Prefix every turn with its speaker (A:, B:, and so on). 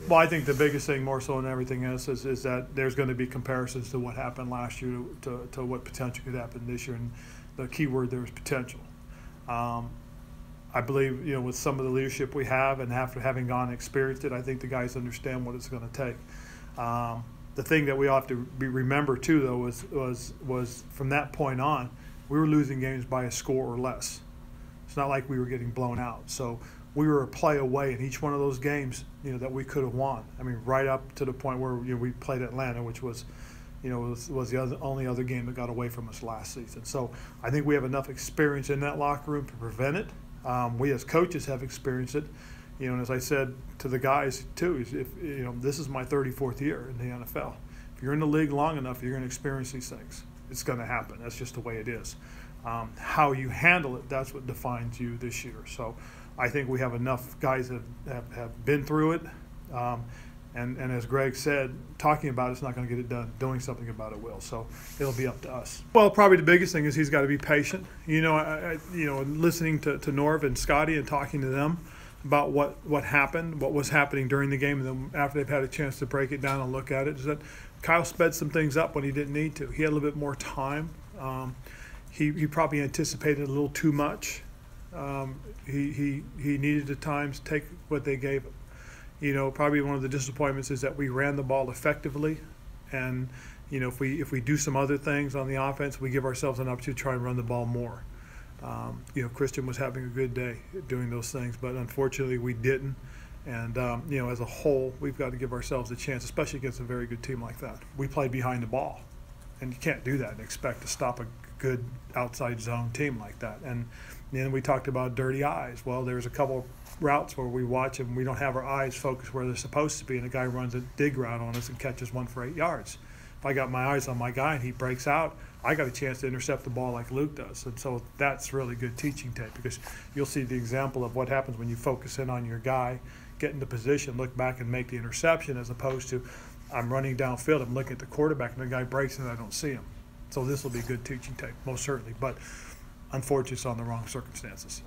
A: Well, I think the biggest thing, more so than everything else, is that there's going to be comparisons to what happened last year to what potential could happen this year, and the key word there is potential. I believe, with some of the leadership we have, and after having gone and experienced it, I think the guys understand what it's going to take. The thing that we all have to remember too, though, was from that point on, we were losing games by a score or less. It's not like we were getting blown out. So we were a play away in each one of those games, that we could have won. I mean, right up to the point where we played Atlanta, which was, was the only other game that got away from us last season. So I think we have enough experience in that locker room to prevent it. We as coaches have experienced it. And as I said to the guys too, if this is my 34th year in the NFL. If you're in the league long enough, you're going to experience these things. It's going to happen. That's just the way it is. How you handle it, that's what defines you this year. So I think we have enough guys that have been through it. And as Greg said, talking about it's not going to get it done. Doing something about it will. So it'll be up to us. Well, probably the biggest thing is he's got to be patient. Listening to Norv and Scotty and talking to them about what happened, what was happening during the game, and then after they've had a chance to break it down and look at it, is that Kyle sped some things up when he didn't need to. He had a little bit more time. He probably anticipated a little too much. He needed at times take what they gave him. Probably one of the disappointments is that we ran the ball effectively, and if we do some other things on the offense, we give ourselves an opportunity to try and run the ball more. Christian was having a good day doing those things, but unfortunately we didn't. And as a whole, we've got to give ourselves a chance, especially against a very good team like that. We played behind the ball, and you can't do that and expect to stop a good outside zone team like that. And then we talked about dirty eyes. Well, there's a couple routes where we watch and we don't have our eyes focused where they're supposed to be, and the guy runs a dig route on us and catches one for 8 yards. If I got my eyes on my guy and he breaks out, I got a chance to intercept the ball like Luke does. And so that's really good teaching tape, because you'll see the example of what happens when you focus in on your guy, get into position, look back and make the interception, as opposed to I'm running downfield, I'm looking at the quarterback and the guy breaks and I don't see him. So this will be good teaching tape, most certainly. But unfortunately, it's on the wrong circumstances.